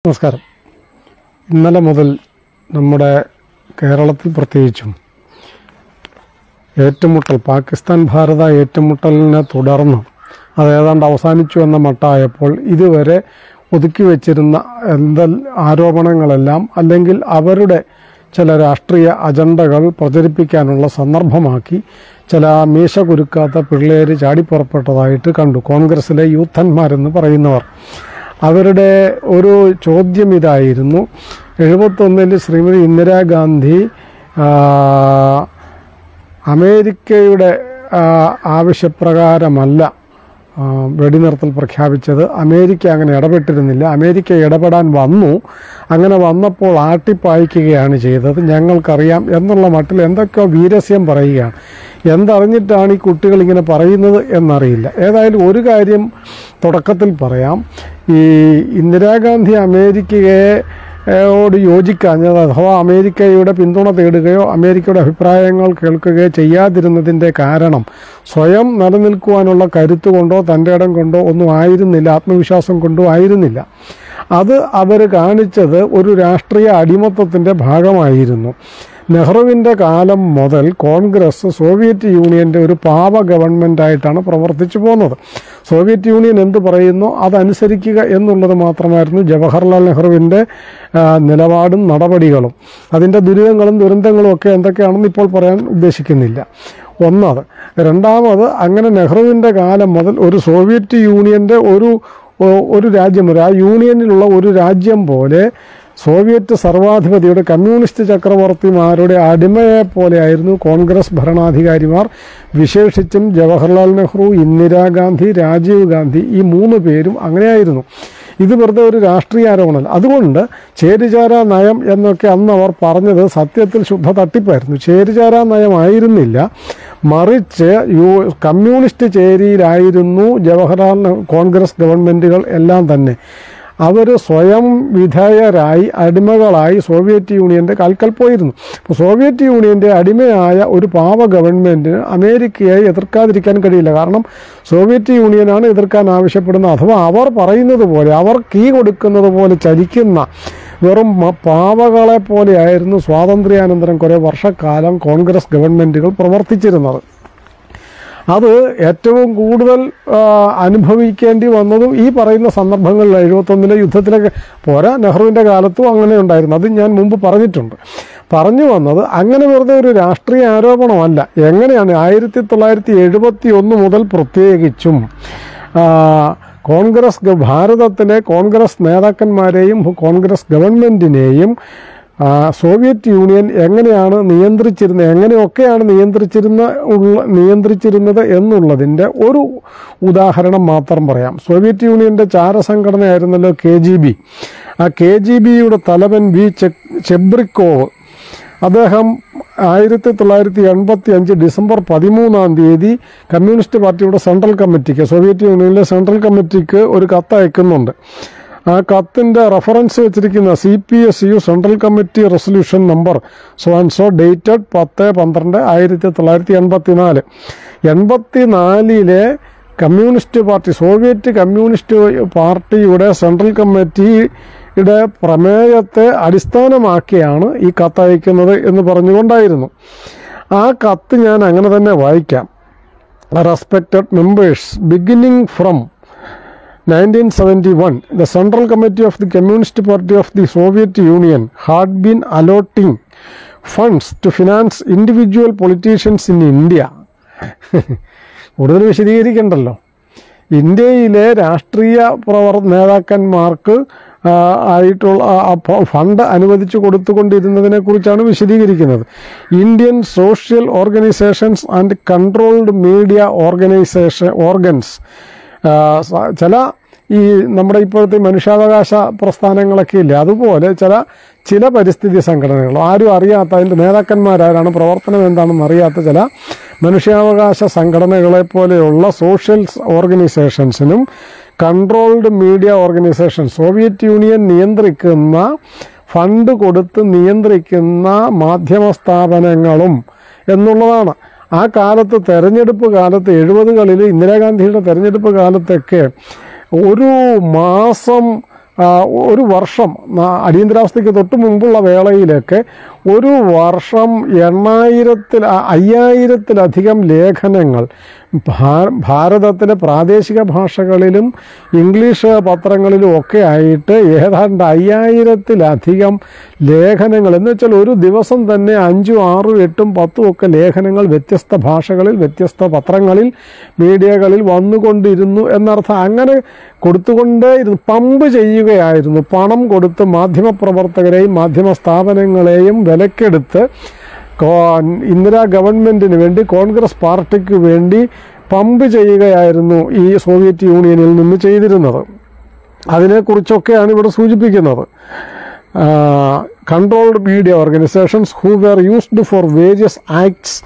നമസ്കാരം. ഇന്നലെ മുതൽ നമ്മുടെ കേരളത്തിൽ പ്രത്യേകിച്ചും ഏറ്റുമുട്ടൽ, പാകിസ്ഥാൻ ഭാരത ഏറ്റുമുട്ടലിനെ തുടർന്ന് അത് ഏതാണ്ട് അവസാനിച്ചു എന്ന മട്ടായപ്പോൾ ഇതുവരെ ഒതുക്കി വച്ചിരുന്ന ആരോപണങ്ങളെല്ലാം അല്ലെങ്കിൽ അവരുടെ ചില രാഷ്ട്രീയ അജണ്ടകൾ പ്രചരിപ്പിക്കാനുള്ള സന്ദർഭമാക്കി ചില മീശ കുരുക്കാത്ത പിള്ളേർ ചാടിപ്പുറപ്പെട്ടതായിട്ട് കണ്ടു. കോൺഗ്രസിലെ യൂത്തന്മാരെന്ന് പറയുന്നവർ. അവരുടെ ഒരു ചോദ്യം ഇതായിരുന്നു: 71 ശ്രീമതി ഇന്ദിരാഗാന്ധി അമേരിക്കയുടെ ആവശ്യപ്രകാരമല്ല വെടിനിർത്തൽ പ്രഖ്യാപിച്ചത്. അമേരിക്ക അങ്ങനെ ഇടപെട്ടിരുന്നില്ല. അമേരിക്ക ഇടപെടാൻ വന്നു. അങ്ങനെ വന്നപ്പോൾ ആട്ടിപ്പായിക്കുകയാണ് ചെയ്തത്, ഞങ്ങൾക്കറിയാം എന്നുള്ള മട്ടിൽ എന്തൊക്കെയോ വീരസ്യം പറയുകയാണ്. എന്തറിഞ്ഞിട്ടാണ് ഈ കുട്ടികൾ ഇങ്ങനെ പറയുന്നത് എന്നറിയില്ല. ഏതായാലും ഒരു കാര്യം തുടക്കത്തിൽ പറയാം. ഈ ഇന്ദിരാഗാന്ധി അമേരിക്കയോട് യോജിക്കാഞ്ഞത് അഥവാ അമേരിക്കയുടെ പിന്തുണ തേടുകയോ അമേരിക്കയുടെ അഭിപ്രായങ്ങൾ കേൾക്കുകയോ ചെയ്യാതിരുന്നതിൻ്റെ കാരണം സ്വയം നിലനിൽക്കുവാനുള്ള കരുത്തുകൊണ്ടോ തൻ്റെ ഇടം കൊണ്ടോ ഒന്നും ആയിരുന്നില്ല, ആത്മവിശ്വാസം കൊണ്ടോ ആയിരുന്നില്ല. അത് അവർ കാണിച്ചത് ഒരു രാഷ്ട്രീയ അടിമത്തത്തിൻ്റെ ഭാഗമായിരുന്നു. നെഹ്റുവിൻ്റെ കാലം മുതൽ കോൺഗ്രസ് സോവിയറ്റ് യൂണിയൻ്റെ ഒരു പാവ ഗവൺമെൻറ്റായിട്ടാണ് പ്രവർത്തിച്ചു പോകുന്നത്. സോവിയറ്റ് യൂണിയൻ എന്ത് പറയുന്നോ അതനുസരിക്കുക എന്നുള്ളത് മാത്രമായിരുന്നു ജവഹർലാൽ നെഹ്റുവിൻ്റെ നിലപാടും നടപടികളും. അതിൻ്റെ ദുരിതങ്ങളും ദുരന്തങ്ങളും ഒക്കെ എന്തൊക്കെയാണെന്ന് ഇപ്പോൾ പറയാൻ ഉദ്ദേശിക്കുന്നില്ല. ഒന്നത്. രണ്ടാമത്, അങ്ങനെ നെഹ്റുവിൻ്റെ കാലം മുതൽ ഒരു സോവിയറ്റ് യൂണിയൻ്റെ ഒരു രാജ്യം, ആ യൂണിയനിലുള്ള ഒരു രാജ്യം പോലെ സോവിയറ്റ് സർവാധിപതിയുടെ കമ്മ്യൂണിസ്റ്റ് ചക്രവർത്തിമാരുടെ അടിമയെപ്പോലെയായിരുന്നു കോൺഗ്രസ് ഭരണാധികാരിമാർ. വിശേഷിച്ചും ജവഹർലാൽ നെഹ്റു, ഇന്ദിരാഗാന്ധി, രാജീവ് ഗാന്ധി, ഈ 3 പേരും അങ്ങനെയായിരുന്നു. ഇത് വെറുതെ ഒരു രാഷ്ട്രീയ ആരോപണമല്ല. അതുകൊണ്ട് ചേരിചേരാ നയം എന്നൊക്കെ അന്ന് അവർ പറഞ്ഞത് സത്യത്തിൽ ശുദ്ധ തട്ടിപ്പായിരുന്നു. ചേരിചേരാ നയമായിരുന്നില്ല, മറിച്ച് കമ്മ്യൂണിസ്റ്റ് ചേരിയിലായിരുന്നു ജവഹർലാൽ കോൺഗ്രസ് ഗവൺമെൻറ്റുകൾ എല്ലാം തന്നെ. അവർ സ്വയം വിധേയരായി അടിമകളായി സോവിയറ്റ് യൂണിയൻ്റെ കാൽക്കൽ പോയിരുന്നു. അപ്പോൾ സോവിയറ്റ് യൂണിയൻ്റെ അടിമയായ ഒരു പാവ ഗവൺമെൻറ്റിന് അമേരിക്കയെ എതിർക്കാതിരിക്കാൻ കഴിയില്ല. കാരണം സോവിയറ്റ് യൂണിയനാണ് എതിർക്കാൻ ആവശ്യപ്പെടുന്നത്. അഥവാ അവർ പറയുന്നത് പോലെ, അവർ കീ കൊടുക്കുന്നത് പോലെ ചലിക്കുന്ന വെറും പാവകളെ പോലെയായിരുന്നു സ്വാതന്ത്ര്യാനന്തരം കുറേ വർഷക്കാലം കോൺഗ്രസ് ഗവൺമെൻറ്റുകൾ പ്രവർത്തിച്ചിരുന്നത്. അത് ഏറ്റവും കൂടുതൽ അനുഭവിക്കേണ്ടി വന്നതും ഈ പറയുന്ന സന്ദർഭങ്ങളിൽ 71 യുദ്ധത്തിലൊക്കെ പോരാ, നെഹ്റുവിൻ്റെ കാലത്തും അങ്ങനെ ഉണ്ടായിരുന്നു. അത് ഞാൻ മുമ്പ് പറഞ്ഞിട്ടുണ്ട്. പറഞ്ഞു വന്നത് അങ്ങനെ വെറുതെ ഒരു രാഷ്ട്രീയ ആരോപണമല്ല. എങ്ങനെയാണ് 1971 മുതൽ പ്രത്യേകിച്ചും ഭാരതത്തിലെ കോൺഗ്രസ് നേതാക്കന്മാരെയും കോൺഗ്രസ് ഗവൺമെൻറ്റിനെയും സോവിയറ്റ് യൂണിയൻ എങ്ങനെയാണ് എങ്ങനെയൊക്കെയാണ് നിയന്ത്രിച്ചിരുന്നത് എന്നുള്ളതിന്റെ ഒരു ഉദാഹരണം മാത്രം പറയാം. സോവിയറ്റ് യൂണിയന്റെ ചാരസംഘടനയായിരുന്നല്ലോ KGB. ആ KGBയുടെ തലവൻ ചെബ്രിക്കോവ്, അദ്ദേഹം 1985 ഡിസംബർ 13 കമ്മ്യൂണിസ്റ്റ് പാർട്ടിയുടെ സെൻട്രൽ കമ്മിറ്റിക്ക്, സോവിയറ്റ് യൂണിയനിലെ സെൻട്രൽ കമ്മിറ്റിക്ക് ഒരു കത്ത് അയക്കുന്നുണ്ട്. ആ കത്തിൻ്റെ റെഫറൻസ് വെച്ചിരിക്കുന്ന CPSU central committee resolution number so dated 10/12/1984. 84 communist party, Soviet communist പാർട്ടിയുടെ സെൻട്രൽ കമ്മിറ്റിയുടെ പ്രമേയത്തെ അടിസ്ഥാനമാക്കിയാണ് ഈ കത്തയക്കുന്നത് എന്ന് പറഞ്ഞുകൊണ്ടായിരുന്നു. ആ കത്ത് ഞാൻ അങ്ങനെ തന്നെ വായിക്കാം. Respected members, beginning from 1971, the Central Committee of the Communist Party of the Soviet Union had been allotting funds to finance individual politicians in India. കൂടുതൽ വിശദീകരിക്കണ്ടല്ലോ. ഇന്ത്യയിലെ രാഷ്ട്രീയ നേതാക്കന്മാർക്ക് ആയിട്ടുള്ള ഫണ്ട് അനുവദിച്ചു കൊടുത്തുകൊണ്ടിരുന്നതിനെ കുറിച്ചാണ് വിശദീകരിക്കുന്നത്. Indian social organisations and controlled media organs, ചില ഈ നമ്മുടെ ഇപ്പോഴത്തെ മനുഷ്യാവകാശ പ്രസ്ഥാനങ്ങളൊക്കെ ഇല്ലേ, അതുപോലെ ചില പരിസ്ഥിതി സംഘടനകൾ, ആരും അറിയാത്ത, അതിൻ്റെ നേതാക്കന്മാരാരാണ്, പ്രവർത്തനം എന്താണെന്ന് അറിയാത്ത ചില മനുഷ്യാവകാശ സംഘടനകളെ പോലെയുള്ള സോഷ്യൽ ഓർഗനൈസേഷൻസിനും controlled media organisation, Soviet Union നിയന്ത്രിക്കുന്ന, ഫണ്ട് കൊടുത്ത് നിയന്ത്രിക്കുന്ന മാധ്യമ സ്ഥാപനങ്ങളും എന്നുള്ളതാണ്. ആ കാലത്ത് തെരഞ്ഞെടുപ്പ് കാലത്ത് 70കളിൽ ഇന്ദിരാഗാന്ധിയുടെ തെരഞ്ഞെടുപ്പ് കാലത്തൊക്കെ ഒരു മാസം ഒരു വർഷം അടിയന്തരാവസ്ഥയ്ക്ക് തൊട്ട് മുമ്പുള്ള വേളയിലൊക്കെ ഒരു വർഷം 5000-ലധികം ലേഖനങ്ങൾ ഭാരതത്തിലെ പ്രാദേശിക ഭാഷകളിലും ഇംഗ്ലീഷ് പത്രങ്ങളിലും ഒക്കെ ആയിട്ട് ഏതാണ്ട് 5000-ലധികം ലേഖനങ്ങൾ, എന്ന് വെച്ചാൽ ഒരു ദിവസം തന്നെ 5, 6, 8, 10 ഒക്കെ ലേഖനങ്ങൾ വ്യത്യസ്ത ഭാഷകളിൽ വ്യത്യസ്ത പത്രങ്ങളിൽ മീഡിയകളിൽ വന്നുകൊണ്ടിരുന്നു എന്നർത്ഥം. അങ്ങനെ കൊടുത്തുകൊണ്ടേയിരുന്നു, പമ്പ് ചെയ്യുകയായിരുന്നു. പണം കൊടുത്ത് മാധ്യമപ്രവർത്തകരെയും മാധ്യമ സ്ഥാപനങ്ങളെയും വിലക്കെടുത്ത് ഇന്ദിരാ ഗവൺമെൻറ്റിന് വേണ്ടി, കോൺഗ്രസ് പാർട്ടിക്ക് വേണ്ടി പമ്പ് ചെയ്യുകയായിരുന്നു ഈ സോവിയറ്റ് യൂണിയനിൽ നിന്ന് ചെയ്തിരുന്നത്. അതിനെക്കുറിച്ചൊക്കെയാണ് ഇവിടെ സൂചിപ്പിക്കുന്നത്. Controlled media organisations who were used for various acts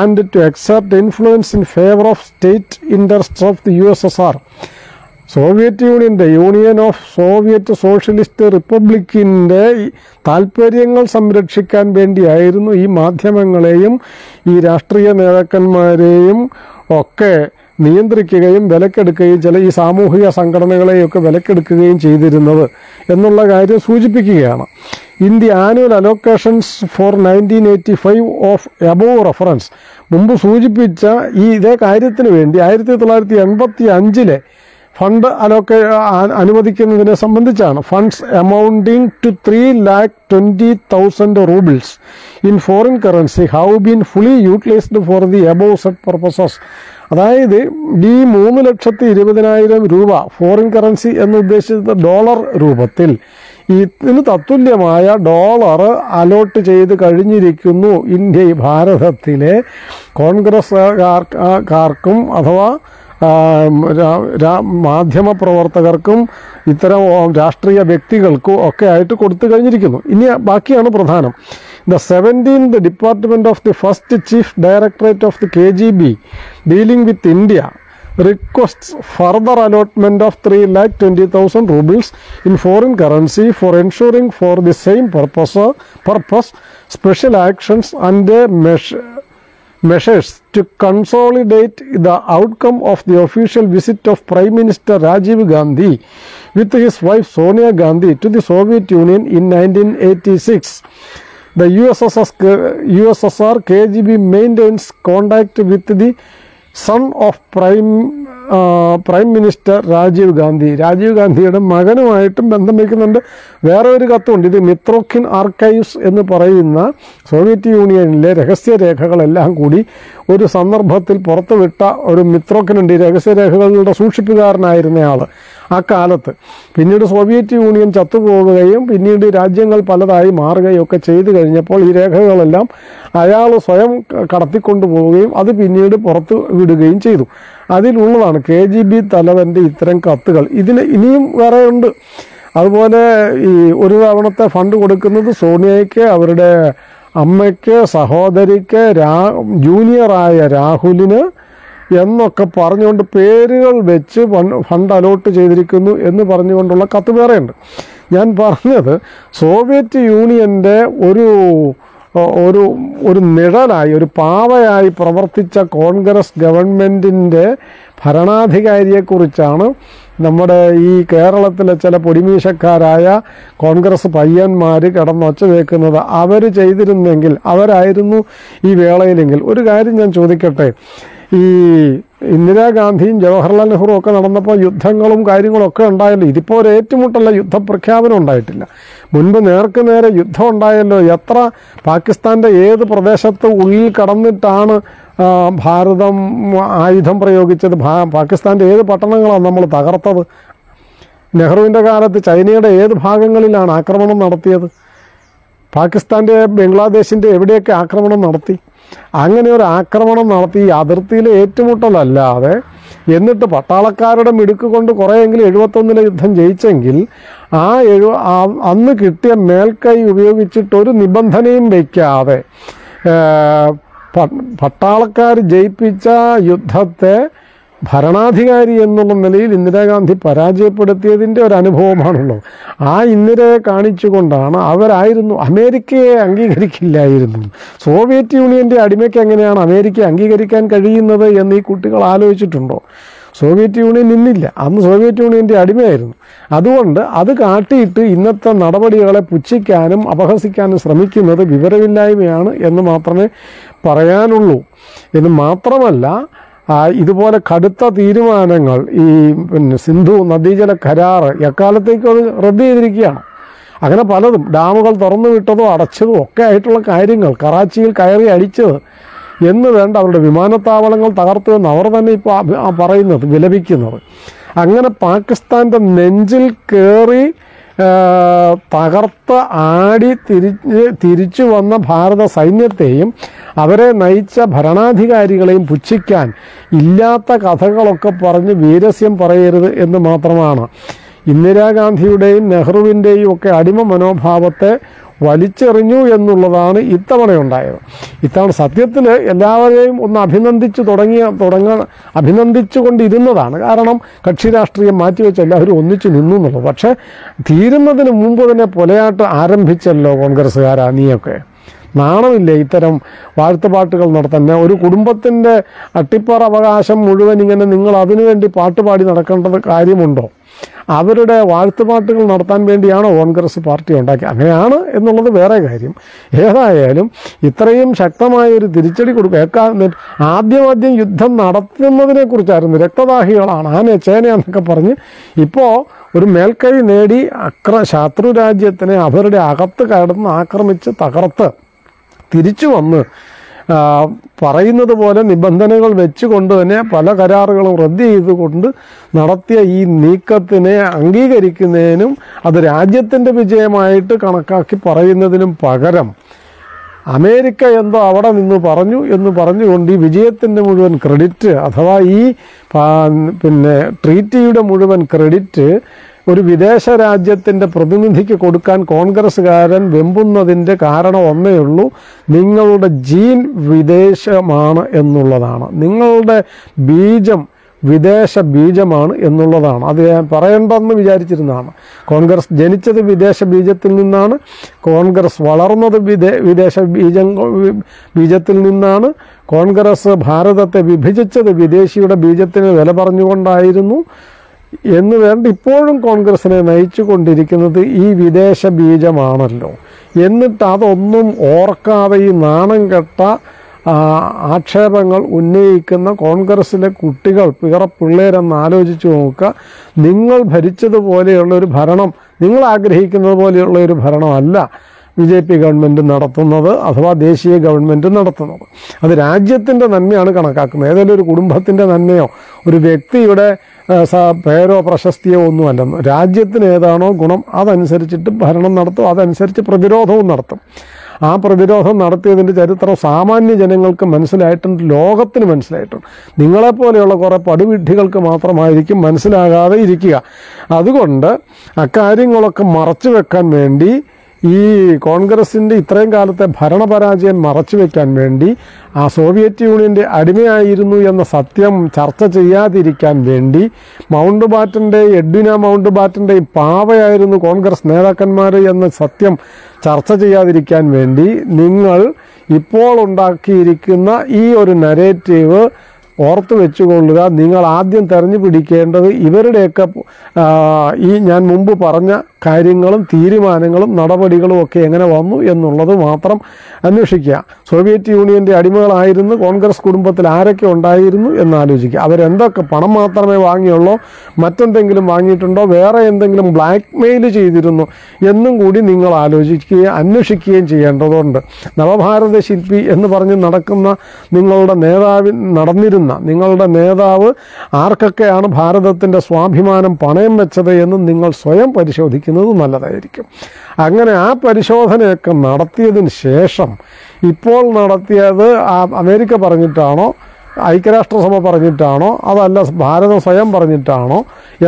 and to exert influence in favour of state interest of the USSR. Soviet യൂണിയൻ്റെ, യൂണിയൻ ഓഫ് സോവിയറ്റ് സോഷ്യലിസ്റ്റ് റിപ്പബ്ലിക്കിൻ്റെ താൽപ്പര്യങ്ങൾ സംരക്ഷിക്കാൻ വേണ്ടിയായിരുന്നു ഈ മാധ്യമങ്ങളെയും ഈ രാഷ്ട്രീയ നേതാക്കന്മാരെയും ഒക്കെ നിയന്ത്രിക്കുകയും വിലക്കെടുക്കുകയും ഈ സാമൂഹിക സംഘടനകളെയൊക്കെ വിലക്കെടുക്കുകയും ചെയ്തിരുന്നത് എന്നുള്ള കാര്യം സൂചിപ്പിക്കുകയാണ്. In the annual allocations for 1985 of above reference, മുമ്പ് സൂചിപ്പിച്ച ഇതേ കാര്യത്തിന് വേണ്ടി 1985 ഫണ്ട് അനുവദിക്കുന്നതിനെ സംബന്ധിച്ചാണ്. Funds amounting to 3,20,000 roubles in foreign currency have been fully utilised for the above set purposes. അതായത് ഈ 3,20,000 രൂപ ഫോറിൻ കറൻസി എന്ന് ഉദ്ദേശിച്ചത് ഡോളർ രൂപത്തിൽ ഇതിന് തത്തുല്യമായ ഡോളർ അലോട്ട് ചെയ്ത് കഴിഞ്ഞിരിക്കുന്നു ഭാരതത്തിലെ കോൺഗ്രസ്സുകാർക്കും അഥവാ മാധ്യമപ്രവർത്തകർക്കും ഇത്തരം രാഷ്ട്രീയ വ്യക്തികൾക്കും ഒക്കെ ആയിട്ട് കൊടുത്തു കഴിഞ്ഞിരിക്കുന്നു. ഇനി ബാക്കിയാണ് പ്രധാനം. The 17th Department of the First Chief Directorate of the KGB dealing with India requests further allotment of 3,20,000 rubles in foreign currency for ensuring for the same purpose special actions and measures to consolidate the outcome of the official visit of Prime Minister Rajiv Gandhi with his wife Sonia Gandhi to the Soviet Union in 1986. The USSR KGB maintains contact with the son of prime minister Rajiv Gandhi. രാജീവ് ഗാന്ധിയുടെ മകനുമായിട്ടും ബന്ധം വയ്ക്കുന്നുണ്ട്. വേറെ ഒരു കത്തുണ്ട്. ഇത് മിത്രോക്കിൻ archives എന്ന് പറയുന്ന സോവിയറ്റ് യൂണിയനിലെ രഹസ്യരേഖകളെല്ലാം കൂടി ഒരു സന്ദർഭത്തിൽ പുറത്തുവിട്ട ഒരു മിത്രോക്കിനുണ്ട്. ഈ രഹസ്യരേഖകളുടെ സൂക്ഷിപ്പുകാരനായിരുന്നയാൾ ആ കാലത്ത്. പിന്നീട് സോവിയറ്റ് യൂണിയൻ ചത്തുപോവുകയും പിന്നീട് രാജ്യങ്ങൾ പലതായി മാറുകയും ഒക്കെ ചെയ്തു കഴിഞ്ഞപ്പോൾ ഈ രേഖകളെല്ലാം അയാൾ സ്വയം കടത്തിക്കൊണ്ടുപോവുകയും അത് പിന്നീട് പുറത്തു വിടുകയും ചെയ്തു. അതിലുള്ളതാണ് KGB തലവൻ്റെ ഇത്തരം കത്തുകൾ. ഇതിന് ഇനിയും വേറെ ഉണ്ട്. അതുപോലെ ഈ ഒരു തവണത്തെ ഫണ്ട് കൊടുക്കുന്നത് സോണിയയ്ക്ക്, അവരുടെ അമ്മയ്ക്ക്, സഹോദരിക്ക്, ജൂനിയറായ രാഹുലിന് എന്നൊക്കെ പറഞ്ഞുകൊണ്ട് പേരുകൾ വെച്ച് ഫണ്ട് അലോട്ട് ചെയ്തിരിക്കുന്നു എന്ന് പറഞ്ഞുകൊണ്ടുള്ള കത്ത് വേറെയുണ്ട്. ഞാൻ പറഞ്ഞത് സോവിയറ്റ് യൂണിയൻ്റെ ഒരു നിഴലായി, ഒരു പാവയായി പ്രവർത്തിച്ച കോൺഗ്രസ് ഗവൺമെൻറ്റിൻ്റെ ഭരണാധികാരിയെക്കുറിച്ചാണ് നമ്മുടെ ഈ കേരളത്തിലെ ചില പൊടിമീശക്കാരായ കോൺഗ്രസ് പയ്യന്മാർ കിടന്നൊച്ച വെക്കുന്നത്. അവർ ചെയ്തിരുന്നെങ്കിൽ, അവരായിരുന്നു ഈ വേളയിലെങ്കിൽ. ഒരു കാര്യം ഞാൻ ചോദിക്കട്ടെ, ഈ ഇന്ദിരാഗാന്ധിയും ജവഹർലാൽ നെഹ്റുവും ഒക്കെ നടന്നപ്പോൾ യുദ്ധങ്ങളും കാര്യങ്ങളൊക്കെ ഉണ്ടായല്ലോ. ഇതിപ്പോൾ ഒരു ഏറ്റുമുട്ടല്ല, യുദ്ധപ്രഖ്യാപനം ഉണ്ടായിട്ടില്ല. മുൻപ് നേർക്ക് നേരെ യുദ്ധം ഉണ്ടായല്ലോ. എത്ര പാകിസ്ഥാൻ്റെ ഏത് പ്രദേശത്ത് ഉള്ളിൽ കടന്നിട്ടാണ് ഭാരതം ആയുധം പ്രയോഗിച്ചത്? പാകിസ്ഥാൻ്റെ ഏത് പട്ടണങ്ങളാണ് നമ്മൾ തകർത്തത്? നെഹ്റുവിൻ്റെ കാലത്ത് ചൈനയുടെ ഏത് ഭാഗങ്ങളിലാണ് ആക്രമണം നടത്തിയത്? പാകിസ്ഥാൻ്റെ, ബംഗ്ലാദേശിൻ്റെ എവിടെയൊക്കെ ആക്രമണം നടത്തി? അങ്ങനെ ഒരു ആക്രമണം നടത്തി അതിർത്തിയിൽ ഏറ്റുമുട്ടലല്ലാതെ, എന്നിട്ട് പട്ടാളക്കാരുടെ മിടുക്ക് കൊണ്ട് കുറേയെങ്കിലും 71 യുദ്ധം ജയിച്ചെങ്കിൽ അന്ന് കിട്ടിയ മേൽക്കൈ ഉപയോഗിച്ചിട്ടൊരു നിബന്ധനയും വയ്ക്കാതെ പട്ടാളക്കാർ ജയിപ്പിച്ച യുദ്ധത്തെ ഭരണാധികാരി എന്നുള്ള നിലയിൽ ഇന്ദിരാഗാന്ധി പരാജയപ്പെടുത്തിയതിൻ്റെ ഒരു അനുഭവമാണുള്ളത്. ആ ഇന്ദിരയെ കാണിച്ചുകൊണ്ടാണ് അവരായിരുന്നു അമേരിക്കയെ അംഗീകരിക്കില്ലായിരുന്നു. സോവിയറ്റ് യൂണിയൻ്റെ അടിമയ്ക്ക് എങ്ങനെയാണ് അമേരിക്കയെ അംഗീകരിക്കാൻ കഴിയുന്നത് എന്ന് ഈ കുട്ടികൾ ആലോചിച്ചിട്ടുണ്ടോ? സോവിയറ്റ് യൂണിയൻ ഇന്നില്ല, അന്ന് സോവിയറ്റ് യൂണിയൻ്റെ അടിമയായിരുന്നു. അതുകൊണ്ട് അത് കാട്ടിയിട്ട് ഇന്നത്തെ നടപടികളെ പുച്ഛിക്കാനും അപഹസിക്കാനും ശ്രമിക്കുന്നത് വിവരമില്ലായ്മയാണ് എന്ന് മാത്രമേ പറയാനുള്ളൂ. എന്ന് മാത്രമല്ല, ഇതുപോലെ കടുത്ത തീരുമാനങ്ങൾ ഈ സിന്ധു നദീജല കരാർ എക്കാലത്തേക്കും അത് റദ്ദ് ചെയ്തിരിക്കുകയാണ്. അങ്ങനെ പലതും ഡാമുകൾ തുറന്നു വിട്ടതോ അടച്ചതോ ഒക്കെ ആയിട്ടുള്ള കാര്യങ്ങൾ, കറാച്ചിയിൽ കയറി അടിച്ചത് എന്ന് വേണ്ട, അവരുടെ വിമാനത്താവളങ്ങൾ തകർത്തു എന്ന് അവർ തന്നെ ഇപ്പോൾ പറയുന്നത്, വിലപിക്കുന്നത്. അങ്ങനെ പാകിസ്ഥാൻ്റെ നെഞ്ചിൽ കയറി തകർത്ത് ആടി തിരിച്ചു വന്ന ഭാരത സൈന്യത്തെയും അവരെ നയിച്ച ഭരണാധികാരികളെയും പുച്ഛിക്കാൻ ഇല്ലാത്ത കഥകളൊക്കെ പറഞ്ഞ് വീരസ്യം പറയരുത് എന്ന് മാത്രമാണ്. ഇന്ദിരാഗാന്ധിയുടെയും നെഹ്റുവിൻ്റെയും ഒക്കെ അടിമ മനോഭാവത്തെ വലിച്ചെറിഞ്ഞു എന്നുള്ളതാണ് ഇത്തവണയുണ്ടായത്. ഇത്തവണ സത്യത്തിൽ എല്ലാവരെയും ഒന്ന് അഭിനന്ദിച്ചു കൊണ്ടിരുന്നതാണ്. കാരണം കക്ഷി രാഷ്ട്രീയം മാറ്റിവെച്ച് എല്ലാവരും ഒന്നിച്ചു നിന്നു എന്നുള്ളത്. പക്ഷേ തീരുന്നതിന് മുമ്പ് തന്നെ പൊലയാട്ട് ആരംഭിച്ചല്ലോ കോൺഗ്രസ്സുകാരാ. നീയൊക്കെ നാണമില്ലേ ഇത്തരം വാഴ്ത്തുപാട്ടുകൾ നടത്താൻ? ഒരു കുടുംബത്തിൻ്റെ അട്ടിപ്പറ അവകാശം മുഴുവൻ ഇങ്ങനെ നിങ്ങൾ അതിനുവേണ്ടി പാട്ടുപാടി നടക്കേണ്ടത് കാര്യമുണ്ടോ? അവരുടെ വാഴ്ത്തുപാട്ടുകൾ നടത്താൻ വേണ്ടിയാണോ കോൺഗ്രസ് പാർട്ടി ഉണ്ടാക്കിയത്? അങ്ങനെയാണ് എന്നുള്ളത് വേറെ കാര്യം. ഏതായാലും ഇത്രയും ശക്തമായൊരു തിരിച്ചടി കൊടുക്കുക. ആദ്യം യുദ്ധം നടത്തുന്നതിനെക്കുറിച്ചായിരുന്നു. രക്തദാഹികളാണ്, ആന ചേനയാന്നൊക്കെ പറഞ്ഞ് ഇപ്പോൾ ഒരു മേൽക്കൈ നേടി ശത്രു രാജ്യത്തിനെ അവരുടെ അകത്ത് കടന്ന് ആക്രമിച്ച് തകർത്ത് തിരിച്ചു വന്ന് പറയുന്നത് പോലെ നിബന്ധനകൾ വെച്ചുകൊണ്ട് തന്നെ പല കരാറുകളും റദ്ദ് ചെയ്തുകൊണ്ട് നടത്തിയ ഈ നീക്കത്തിനെ അംഗീകരിക്കുന്നതിനും അത് രാജ്യത്തിൻ്റെ വിജയമായിട്ട് കണക്കാക്കി പറയുന്നതിനും പകരം അമേരിക്ക എന്തോ അവിടെ നിന്ന് പറഞ്ഞു എന്ന് പറഞ്ഞുകൊണ്ട് ഈ വിജയത്തിൻ്റെ മുഴുവൻ ക്രെഡിറ്റ്, അഥവാ ഈ ട്രീറ്റിയുടെ മുഴുവൻ ക്രെഡിറ്റ് ഒരു വിദേശ രാജ്യത്തിൻ്റെ പ്രതിനിധിക്ക് കൊടുക്കാൻ കോൺഗ്രസ്സുകാരൻ വെമ്പുന്നതിൻ്റെ കാരണം ഒന്നേ ഉള്ളൂ, നിങ്ങളുടെ ജീൻ വിദേശമാണ് എന്നുള്ളതാണ്. നിങ്ങളുടെ ബീജം വിദേശ ബീജമാണ് എന്നുള്ളതാണ്. അത് ഞാൻ പറയണ്ടെന്ന് വിചാരിച്ചിരുന്നതാണ്. കോൺഗ്രസ് ജനിച്ചത് വിദേശ ബീജത്തിൽ നിന്നാണ്. കോൺഗ്രസ് വളർന്നത് വിദേശ ബീജത്തിൽ നിന്നാണ്. കോൺഗ്രസ് ഭാരതത്തെ വിഭജിച്ചത് വിദേശിയുടെ ബീജത്തിന് വില പറഞ്ഞുകൊണ്ടായിരുന്നു എന്ന് വേണ്ട ഇപ്പോഴും കോൺഗ്രസിനെ നയിച്ചു കൊണ്ടിരിക്കുന്നത് ഈ വിദേശ ബീജമാണല്ലോ. എന്നിട്ട് അതൊന്നും ഓർക്കാതെ ഈ നാണം കെട്ട ആക്ഷേപങ്ങൾ ഉന്നയിക്കുന്ന കോൺഗ്രസ്സിലെ കുട്ടികൾ, പിള്ളേരെന്ന് ആലോചിച്ച് നോക്കുക. നിങ്ങൾ ഭരിച്ചതുപോലെയുള്ളൊരു ഭരണം, നിങ്ങൾ ആഗ്രഹിക്കുന്നത് പോലെയുള്ള ഒരു ഭരണമല്ല BJP ഗവൺമെൻറ് നടത്തുന്നത്, അഥവാ ദേശീയ ഗവൺമെൻറ് നടത്തുന്നത്. അത് രാജ്യത്തിൻ്റെ നന്മയാണ് കണക്കാക്കുന്നത്. ഏതെങ്കിലും ഒരു കുടുംബത്തിൻ്റെ നന്മയോ ഒരു വ്യക്തിയുടെ പേരോ പ്രശസ്തിയോ ഒന്നുമല്ലെന്ന്. രാജ്യത്തിന് ഏതാണോ ഗുണം അതനുസരിച്ചിട്ട് ഭരണം നടത്തും, അതനുസരിച്ച് പ്രതിരോധവും നടത്തും. ആ പ്രതിരോധം നടത്തിയതിൻ്റെ ചരിത്രം സാമാന്യ ജനങ്ങൾക്ക് മനസ്സിലായിട്ടുണ്ട്, ലോകത്തിന് മനസ്സിലായിട്ടുണ്ട്. നിങ്ങളെപ്പോലെയുള്ള കുറേ പടുവിഡ്ഢികൾക്ക് മാത്രമായിരിക്കും മനസ്സിലാകാതെ ഇരിക്കുക. അതുകൊണ്ട് അക്കാര്യങ്ങളൊക്കെ മറച്ചു വെക്കാൻ വേണ്ടി, ഈ കോൺഗ്രസിൻ്റെ ഇത്രയും കാലത്തെ ഭരണപരാജയം മറച്ചു വയ്ക്കാൻ വേണ്ടി, ആ സോവിയറ്റ് യൂണിയൻ്റെ അടിമയായിരുന്നു എന്ന സത്യം ചർച്ച ചെയ്യാതിരിക്കാൻ വേണ്ടി, എഡ്വിന മൗണ്ട് ബാറ്റൻ്റെയും പാവയായിരുന്നു കോൺഗ്രസ് നേതാക്കന്മാർ എന്ന സത്യം ചർച്ച ചെയ്യാതിരിക്കാൻ വേണ്ടി നിങ്ങൾ ഇപ്പോൾ ഉണ്ടാക്കിയിരിക്കുന്ന ഈ ഒരു നരേറ്റീവ് ഓർത്ത് വെച്ചുകൊള്ളുക. നിങ്ങൾ ആദ്യം തെരഞ്ഞു പിടിക്കേണ്ടത് ഇവരുടെയൊക്കെ ഈ ഞാൻ മുമ്പ് പറഞ്ഞ കാര്യങ്ങളും തീരുമാനങ്ങളും നടപടികളും ഒക്കെ എങ്ങനെ വന്നു എന്നുള്ളത് മാത്രം അന്വേഷിക്കുക. സോവിയറ്റ് യൂണിയൻ്റെ അടിമകളായിരുന്നു കോൺഗ്രസ് കുടുംബത്തിൽ ആരൊക്കെ ഉണ്ടായിരുന്നു എന്നാലോചിക്കുക. അവരെന്തൊക്കെ പണം മാത്രമേ വാങ്ങിയുള്ളൂ, മറ്റെന്തെങ്കിലും വാങ്ങിയിട്ടുണ്ടോ, വേറെ എന്തെങ്കിലും ബ്ലാക്ക് മെയിൽ ചെയ്തിരുന്നു എന്നും കൂടി നിങ്ങൾ ആലോചിക്കുകയും അന്വേഷിക്കുകയും ചെയ്യേണ്ടതുണ്ട്. നവഭാരത ശില്പി എന്ന് പറഞ്ഞ് നടക്കുന്ന നിങ്ങളുടെ നേതാവ് ആർക്കൊക്കെയാണ് ഭാരതത്തിൻ്റെ സ്വാഭിമാനം പണയം വെച്ചത് എന്ന് നിങ്ങൾ സ്വയം പരിശോധിക്കുന്നത് നല്ലതായിരിക്കും. അങ്ങനെ ആ പരിശോധനയൊക്കെ നടത്തിയതിന് ശേഷം ഇപ്പോൾ നടത്തിയത് അമേരിക്ക പറഞ്ഞിട്ടാണോ, ഐക്യരാഷ്ട്രസഭ പറഞ്ഞിട്ടാണോ, അതല്ല ഭാരതം സ്വയം പറഞ്ഞിട്ടാണോ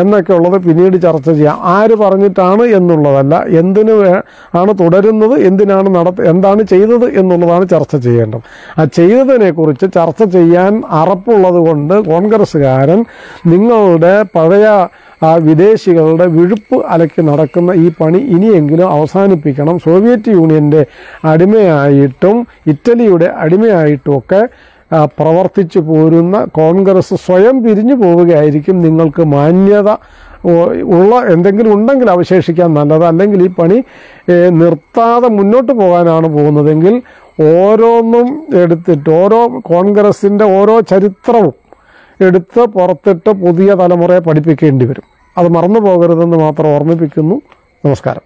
എന്നൊക്കെ ഉള്ളത് പിന്നീട് ചർച്ച ചെയ്യാം. ആര് പറഞ്ഞിട്ടാണ് എന്നുള്ളതല്ല, എന്തിനു ആണ് തുടരുന്നത്, എന്താണ് ചെയ്തത് എന്നുള്ളതാണ് ചർച്ച ചെയ്യേണ്ടത്. ആ ചെയ്തതിനെക്കുറിച്ച് ചർച്ച ചെയ്യാൻ അറപ്പുള്ളത് കൊണ്ട് കോൺഗ്രസ്സുകാരൻ നിങ്ങളുടെ പഴയ വിദേശികളുടെ വിഴുപ്പ് അലക്കി നടക്കുന്ന ഈ പണി ഇനിയെങ്കിലും അവസാനിപ്പിക്കണം. സോവിയറ്റ് യൂണിയൻ്റെ അടിമയായിട്ടും ഇറ്റലിയുടെ അടിമയായിട്ടുമൊക്കെ പ്രവർത്തിച്ചു പോരുന്ന കോൺഗ്രസ് സ്വയം പിരിഞ്ഞു പോവുകയായിരിക്കും നിങ്ങൾക്ക് മാന്യത ഉള്ള എന്തെങ്കിലും ഉണ്ടെങ്കിൽ അവശേഷിക്കാൻ നല്ലത്. അല്ലെങ്കിൽ ഈ പണി നിർത്താതെ മുന്നോട്ട് പോകാനാണ് പോകുന്നതെങ്കിൽ ഓരോന്നും എടുത്തിട്ട് കോൺഗ്രസിൻ്റെ ഓരോ ചരിത്രവും എടുത്ത് പുറത്തിട്ട് പുതിയ തലമുറയെ പഠിപ്പിക്കേണ്ടി വരും. അത് മറന്നു പോകരുതെന്ന് മാത്രം ഓർമ്മിപ്പിക്കുന്നു. നമസ്കാരം.